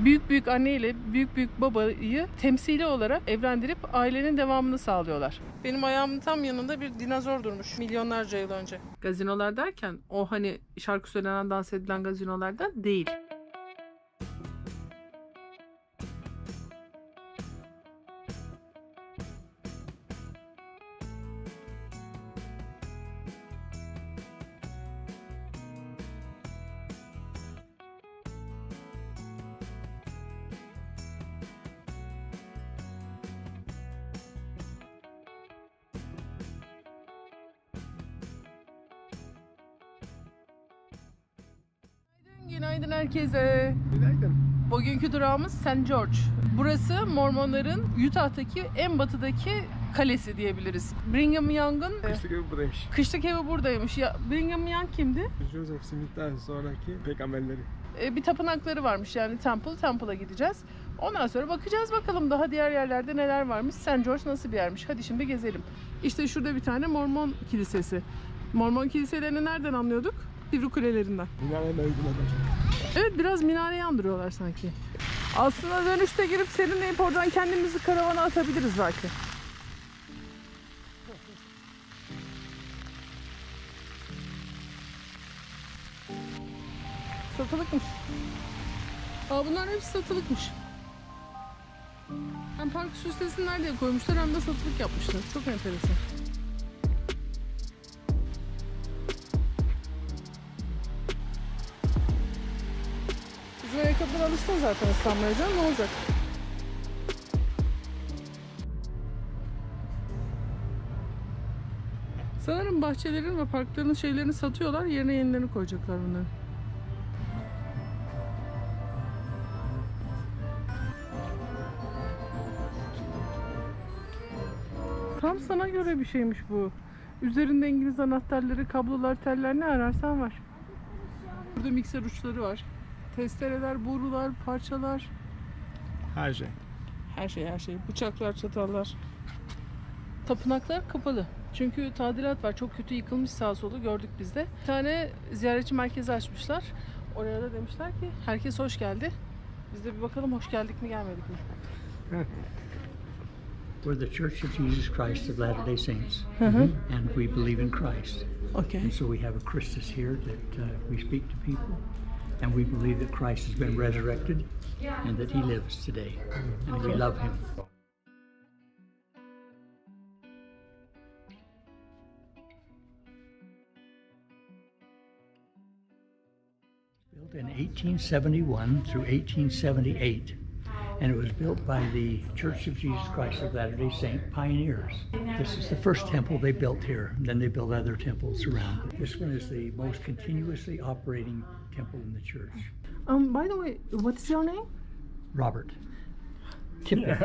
büyük büyük anne ile büyük büyük babayı temsili olarak evlendirip ailenin devamını sağlıyorlar. Benim ayağımın tam yanında bir dinozor durmuş milyonlarca yıl önce. Gazinolar derken o hani şarkı söylenen, dans edilen gazinolardan değil. Günaydın herkese. Günaydın. Bugünkü durağımız St. George. Burası Mormonların Utah'taki en batıdaki kalesi diyebiliriz. Brigham Young'un Kışlık evi buradaymış. kışlık evi buradaymış. Ya Brigham Young kimdi? Joseph Smith'ten sonraki peygamberleri. Bir tapınakları varmış, yani Temple'a gideceğiz. Ondan sonra bakacağız bakalım daha diğer yerlerde neler varmış. St. George nasıl bir yermiş? Hadi şimdi gezelim. İşte şurada bir tane Mormon kilisesi. Mormon kiliselerini nereden anlıyorduk? Sivri kulelerinden. Minareye benziyorlar. Evet, biraz minareyi andırıyorlar sanki. Aslında dönüşte girip serinleyip oradan kendimizi karavana atabiliriz belki. Satılıkmış. Aa, bunlar hepsi satılıkmış. Hem parkı süslesinler diye koymuşlar hem de satılık yapmışlar. Çok enteresan. Bizim ayakkabılar alıştın zaten ıslanmaya canım, ne olacak? Sanırım bahçelerin ve parkların şeylerini satıyorlar, yerine yenilerini koyacaklar bunları. Tam sana göre bir şeymiş bu. Üzerinde İngiliz anahtarları, kablolar, teller, ne ararsan var. Burada mikser uçları var. Testereler, borular, parçalar. Her şey. Her şey. Bıçaklar, çatallar. Tapınaklar kapalı. Çünkü tadilat var. Çok kötü yıkılmış sağa solu, gördük biz de. Bir tane ziyaretçi merkezi açmışlar. Oraya da demişler ki herkes hoş geldi. Biz de bir bakalım hoş geldik mi gelmedik mi? Evet. We're the Church of Jesus Christ of Latter-day Saints, and we believe in Christ. Okay. And so we have a Christus here that we speak to people, and we believe that Christ has been resurrected and that He lives today, and we love Him. Built in 1871 through 1878. And it was built by the Church of Jesus Christ of Latter-day Saint pioneers. This is the first temple they built here. Then they built other temples around. This one is the most continuously operating temple in the church. By the way, what is your name? Robert Tippett.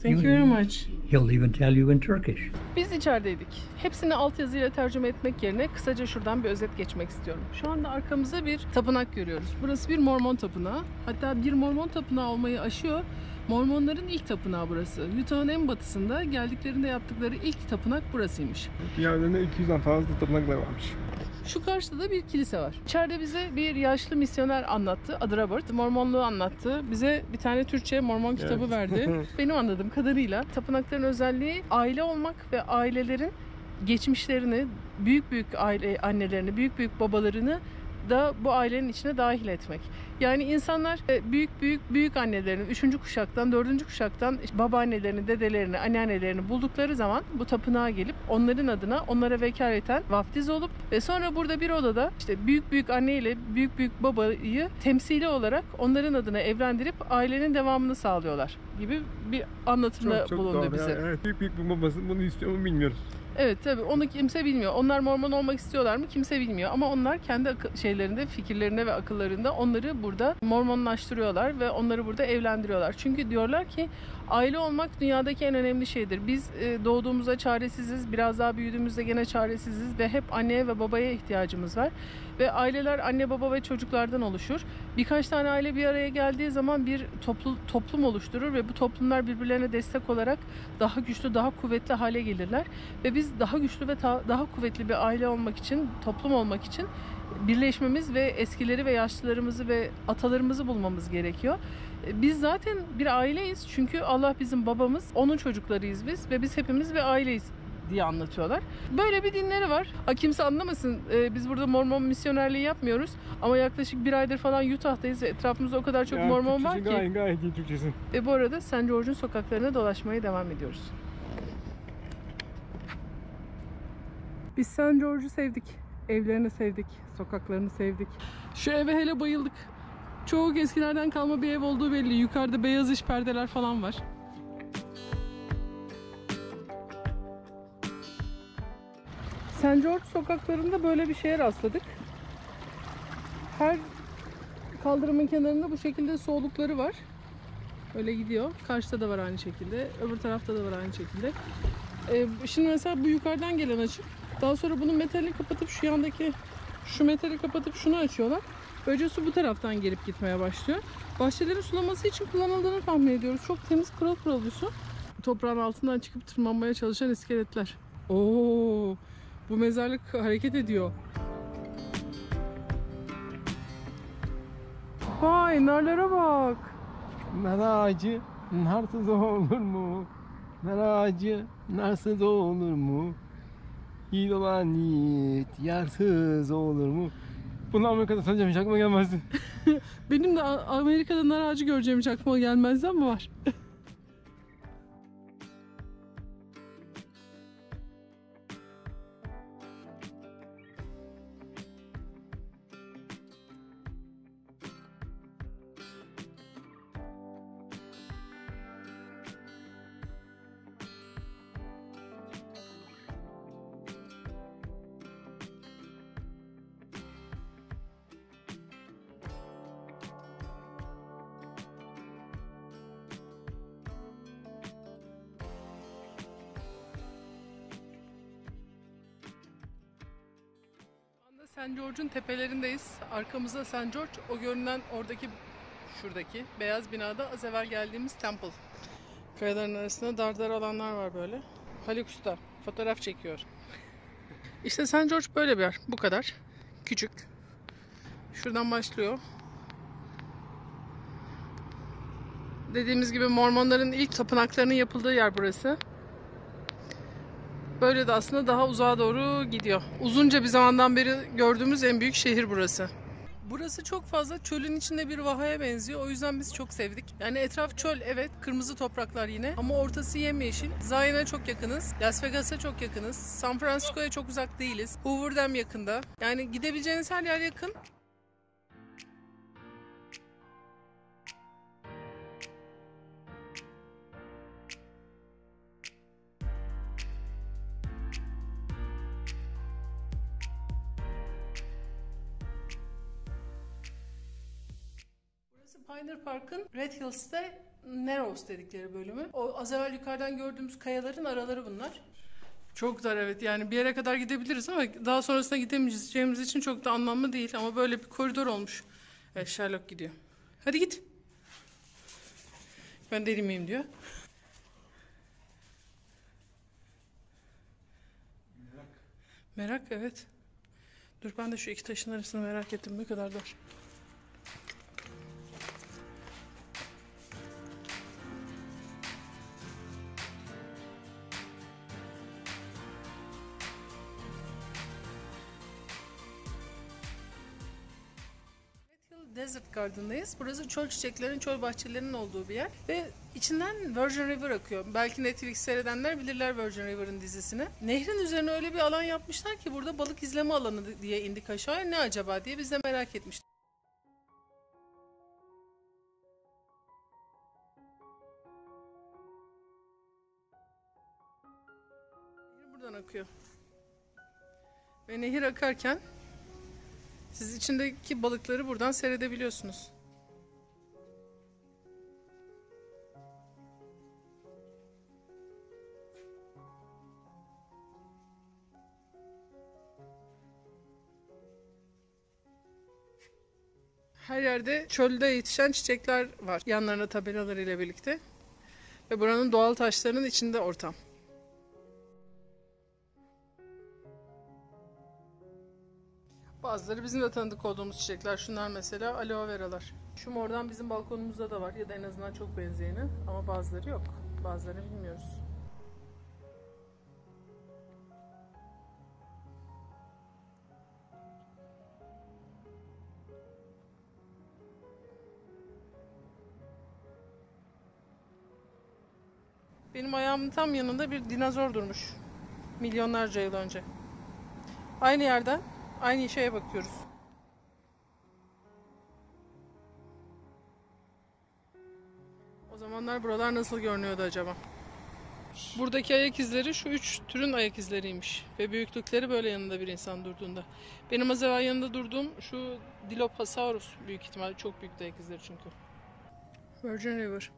Thank you very much. He'll even tell you in Turkish. Biz içerideydik. Hepsini altyazıyla tercüme etmek yerine kısaca şuradan bir özet geçmek istiyorum. Şu anda arkamızda bir tapınak görüyoruz. Burası bir Mormon tapınağı. Hatta bir Mormon tapınağı olmayı aşıyor. Mormonların ilk tapınağı burası. Utah'ın en batısında geldiklerinde yaptıkları ilk tapınak burasıymış. Dünya üzerinde 200'den fazla tapınaklar varmış. Şu karşıda da bir kilise var. İçeride bize bir yaşlı misyoner anlattı. Adı Robert. Mormonluğu anlattı. Bize bir tane Türkçe Mormon kitabı verdi. Benim anladığım kadarıyla tapınakların özelliği aile olmak ve ailelerin geçmişlerini, büyük büyük aile annelerini, büyük büyük babalarını da bu ailenin içine dahil etmek. Yani insanlar büyük annelerini 3. kuşaktan 4. kuşaktan babaannelerini, dedelerini, anneannelerini buldukları zaman bu tapınağa gelip onların adına onlara vekaleten vaftiz olup ve sonra burada bir odada işte büyük anne ile büyük babayı temsili olarak onların adına evlendirip ailenin devamını sağlıyorlar gibi bir anlatımda bulundu bize. Yani. Evet, büyük bir babası bunu istiyor mu bilmiyoruz. Evet, tabii onu kimse bilmiyor. Onlar Mormon olmak istiyorlar mı? Kimse bilmiyor. Ama onlar kendi şeylerinde, fikirlerinde ve akıllarında onları burada Mormonlaştırıyorlar ve onları burada evlendiriyorlar. Çünkü diyorlar ki aile olmak dünyadaki en önemli şeydir. Biz doğduğumuzda çaresiziz, biraz daha büyüdüğümüzde gene çaresiziz ve hep anneye ve babaya ihtiyacımız var. Ve aileler anne, baba ve çocuklardan oluşur. Birkaç tane aile bir araya geldiği zaman bir toplum oluşturur ve bu toplumlar birbirlerine destek olarak daha güçlü, daha kuvvetli hale gelirler. Ve biz daha güçlü ve daha kuvvetli bir aile olmak için, toplum olmak için birleşmemiz ve eskileri ve yaşlılarımızı ve atalarımızı bulmamız gerekiyor. Biz zaten bir aileyiz çünkü Allah bizim babamız, onun çocuklarıyız biz ve biz hepimiz bir aileyiz diye anlatıyorlar. Böyle bir dinleri var. Kimse anlamasın, biz burada Mormon misyonerliği yapmıyoruz ama yaklaşık bir aydır falan Utah'tayız ve etrafımızda o kadar çok Mormon var ki. Gayet iyi Türkçesin. Ve bu arada St. George'un sokaklarına dolaşmaya devam ediyoruz. Biz St. George'u sevdik. Evlerini sevdik. Sokaklarını sevdik. Şu eve hele bayıldık. Çok eskilerden kalma bir ev olduğu belli. Yukarıda beyaz iş perdeler falan var. St. George sokaklarında böyle bir şeye rastladık. Her kaldırımın kenarında bu şekilde soğudukları var. Öyle gidiyor. Karşıda da var aynı şekilde. Öbür tarafta da var aynı şekilde. Şimdi mesela bu yukarıdan gelen açık. Daha sonra bunu metali kapatıp şu yandaki şu metali kapatıp şunu açıyorlar. Böylece su bu taraftan gelip gitmeye başlıyor. Bahçelerin sulaması için kullanıldığını tahmin ediyoruz. Çok temiz, pırıl pırıl bir su. Toprağın altından çıkıp tırmanmaya çalışan iskeletler. Oo, bu mezarlık hareket ediyor. Vay, narlara bak. Nar ağacı narsız olur mu? Nar ağacı narsız olur mu? Yiğit olan yiğit yarsız olur mu? Bunu Amerika'da sanacağım hiç aklıma gelmezdi. Benim de Amerika'da nar ağacı göreceğim hiç aklıma gelmezdi ama var. St. George'un tepelerindeyiz. Arkamızda St. George, o görünen oradaki, şuradaki beyaz binada az evvel geldiğimiz temple. Kayaların arasında dar dar alanlar var böyle. Haluk Usta fotoğraf çekiyor. İşte St. George böyle bir yer. Bu kadar. Küçük. Şuradan başlıyor. Dediğimiz gibi Mormonların ilk tapınaklarının yapıldığı yer burası. Böyle de aslında daha uzağa doğru gidiyor. Uzunca bir zamandan beri gördüğümüz en büyük şehir burası. Burası çok fazla çölün içinde bir vahaya benziyor. O yüzden biz çok sevdik. Yani etraf çöl, evet, kırmızı topraklar yine. Ama ortası yemyeşil. Zion'a çok yakınız. Las Vegas'a çok yakınız. San Francisco'ya çok uzak değiliz. Hoover Dam yakında. Yani gidebileceğiniz her yer yakın. Pioneer Park'ın Red Hills'te Narrows dedikleri bölümü. O az evvel yukarıdan gördüğümüz kayaların araları bunlar. Çok dar, evet, yani bir yere kadar gidebiliriz ama daha sonrasında gidemeyeceğimiz için çok da anlamlı değil ama böyle bir koridor olmuş. Evet, Sherlock gidiyor. Hadi git. Ben deli miyim diyor. Merak, evet. Dur, ben de şu iki taşın arasını merak ettim, ne kadar dar. Desert Garden'dayız. Burası çöl çiçeklerinin, çöl bahçelerinin olduğu bir yer. Ve içinden Virgin River akıyor. Belki Netflix seyredenler bilirler Virgin River'ın dizisini. Nehrin üzerine öyle bir alan yapmışlar ki burada balık izleme alanı diye indik aşağıya. Ne acaba diye biz de merak etmiştik. Nehir buradan akıyor. Ve nehir akarken siz içindeki balıkları buradan seyredebiliyorsunuz. Her yerde çölde yetişen çiçekler var. Yanlarına tabelalarıyla birlikte. Ve buranın doğal taşlarının içinde ortam. Bazıları bizim de tanıdık olduğumuz çiçekler. Şunlar mesela aloe veralar. Şu mordan bizim balkonumuzda da var ya da en azından çok benzeyeni. Ama bazıları yok. Bazılarını bilmiyoruz. Benim ayağımın tam yanında bir dinozor durmuş. Milyonlarca yıl önce. Aynı yerden aynı şeye bakıyoruz. O zamanlar buralar nasıl görünüyordu acaba? Buradaki ayak izleri şu 3 türün ayak izleriymiş. Ve büyüklükleri böyle yanında bir insan durduğunda. Benim az evvel yanında durduğum şu Dilophosaurus büyük ihtimalle çok büyük ayak izleri çünkü. Virgin River.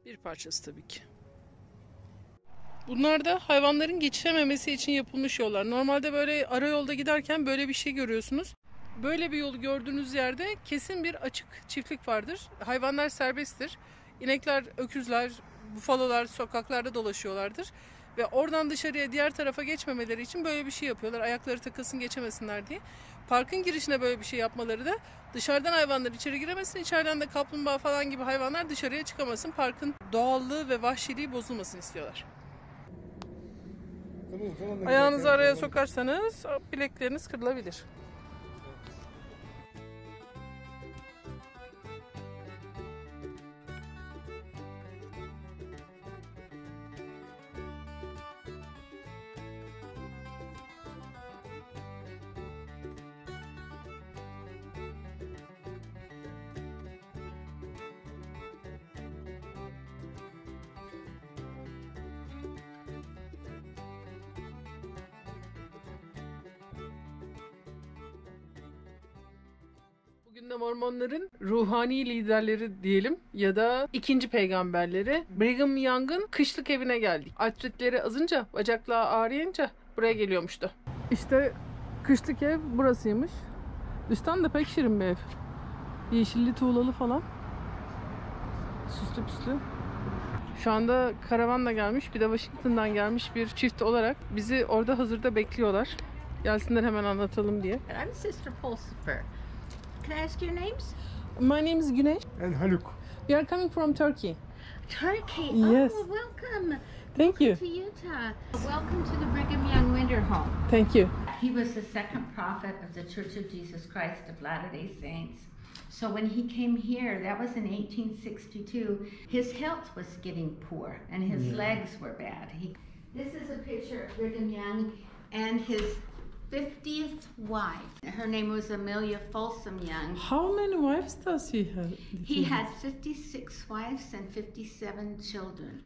Bir parçası tabii ki. Bunlar da hayvanların geçememesi için yapılmış yollar. Normalde böyle ara yolda giderken böyle bir şey görüyorsunuz. Böyle bir yolu gördüğünüz yerde kesin bir açık çiftlik vardır. Hayvanlar serbesttir. İnekler, öküzler, bufalolar sokaklarda dolaşıyorlardır. Ve oradan dışarıya diğer tarafa geçmemeleri için böyle bir şey yapıyorlar. Ayakları takılsın geçemesinler diye. Parkın girişine böyle bir şey yapmaları da dışarıdan hayvanlar içeri giremesin, içeriden de kaplumbağa falan gibi hayvanlar dışarıya çıkamasın. Parkın doğallığı ve vahşiliği bozulmasın istiyorlar. Ayağınızı araya sokarsanız bilekleriniz kırılabilir. Bugün de Mormonların ruhani liderleri diyelim ya da ikinci peygamberleri Brigham Young'ın kışlık evine geldik. Artritleri azınca, bacakları ağrıyınca buraya geliyormuştu. İşte kışlık ev burasıymış. Üstten de pek şirin bir ev. Yeşilli tuğlalı falan. Süslü püslü. Şu anda karavanla gelmiş, bir de Washington'dan gelmiş bir çift olarak bizi orada hazırda bekliyorlar. Gelsinler hemen anlatalım diye. I'm Sister Pulsifer. Can I ask your names? My name is Güneş. And Haluk. We are coming from Turkey. Turkey. Yes. Oh, welcome. Thank you. To Utah. Welcome to the Brigham Young Winter Home. Thank you. He was the second prophet of the Church of Jesus Christ of Latter-day Saints. So when he came here, that was in 1862, his health was getting poor and his legs were bad. This is a picture of Brigham Young and his 50th wife. Her name was Amelia Folsom Young. How many wives does he have? He had 56 wives and 57 children.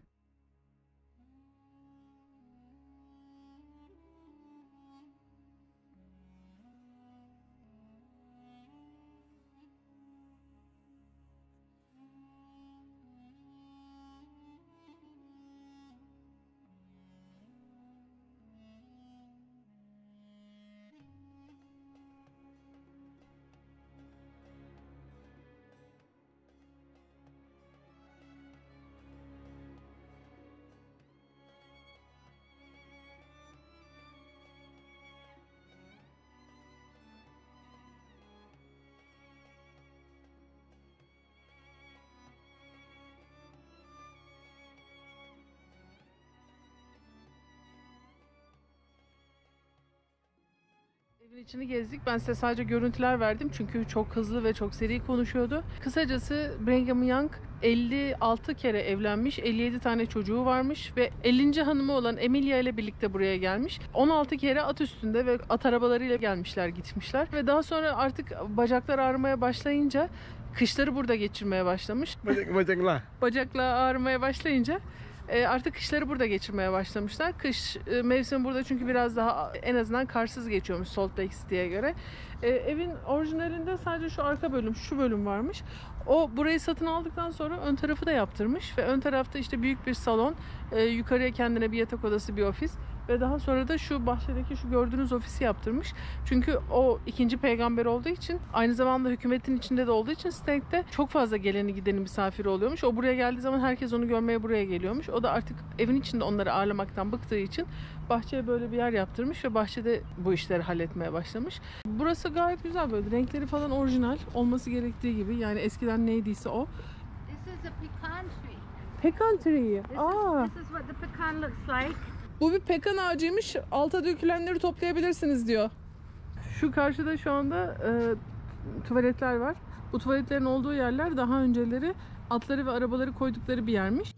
Evin içini gezdik. Ben size sadece görüntüler verdim çünkü çok hızlı ve çok seri konuşuyordu. Kısacası Brigham Young 56 kere evlenmiş, 57 tane çocuğu varmış ve 50. hanımı olan Emilia ile birlikte buraya gelmiş. 16 kere at üstünde ve at arabalarıyla gelmişler, gitmişler ve daha sonra artık bacaklar ağrımaya başlayınca kışları burada geçirmeye başlamış. Bacaklar ağrımaya başlayınca artık kışları burada geçirmeye başlamışlar. Kış mevsimi burada çünkü biraz daha en azından karsız geçiyormuş Salt Lake City'ye göre. Evin orijinalinde sadece şu arka bölüm, şu bölüm varmış. O burayı satın aldıktan sonra ön tarafı da yaptırmış ve ön tarafta işte büyük bir salon, yukarıya kendine bir yatak odası, bir ofis. ve daha sonra da şu bahçedeki şu gördüğünüz ofisi yaptırmış. Çünkü o ikinci peygamber olduğu için, aynı zamanda hükümetin içinde de olduğu için Stank'te çok fazla geleni gideni misafiri oluyormuş. O buraya geldiği zaman herkes onu görmeye buraya geliyormuş. O da artık evin içinde onları ağırlamaktan bıktığı için bahçeye böyle bir yer yaptırmış ve bahçede bu işleri halletmeye başlamış. Burası gayet güzel, böyle renkleri falan orijinal olması gerektiği gibi. Yani eskiden neydiyse o. This is a pecan tree. Pekan tree. This is what the pecan looks like. Bu bir pekan ağacıymış. Alta dökülenleri toplayabilirsiniz diyor. Şu karşıda şu anda tuvaletler var. Bu tuvaletlerin olduğu yerler daha önceleri atları ve arabaları koydukları bir yermiş.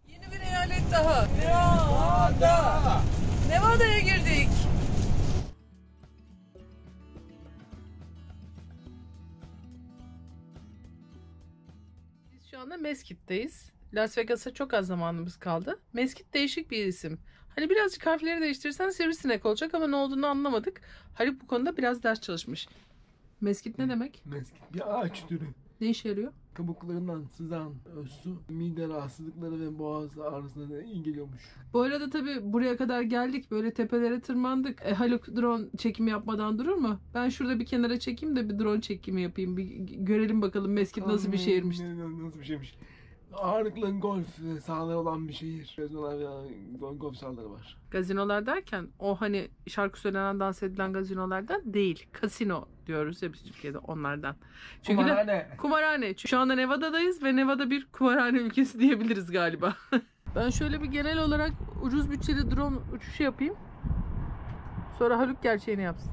Yeni bir eyalet daha. Nevada. Nevada'ya girdik. Biz şu anda Mesquite'deyiz. Las Vegas'a çok az zamanımız kaldı. Mesquite değişik bir isim. Hani birazcık harfleri değiştirirsen sivrisinek olacak ama ne olduğunu anlamadık. Haluk bu konuda biraz ders çalışmış. Mesquite ne demek? Mesquite bir ağaç türü. Ne işe yarıyor? Kabuklarından sızan su, mide rahatsızlıkları ve boğaz ağrısına da iyi geliyormuş. Bu arada tabii buraya kadar geldik. Böyle tepelere tırmandık. Haluk drone çekimi yapmadan durur mu? Ben şurada bir kenara çekeyim de bir drone çekimi yapayım. Bir görelim bakalım Mesquite nasıl bir şehirmiş. Nasıl bir şeymiş. Ağırlıklı golf sahaları olan bir şehir. Golf sahaları var. Gazinolar derken o hani şarkı söylenen, dans edilen gazinolardan değil. Kasino diyoruz ya biz Türkiye'de, onlardan. Çünkü Kumarhane. Kumarhane. Çünkü şu anda Nevada'dayız ve Nevada bir kumarhane ülkesi diyebiliriz galiba. Ben şöyle bir genel olarak ucuz bütçeli drone uçuşu yapayım. Sonra Haluk gerçeğini yapsın.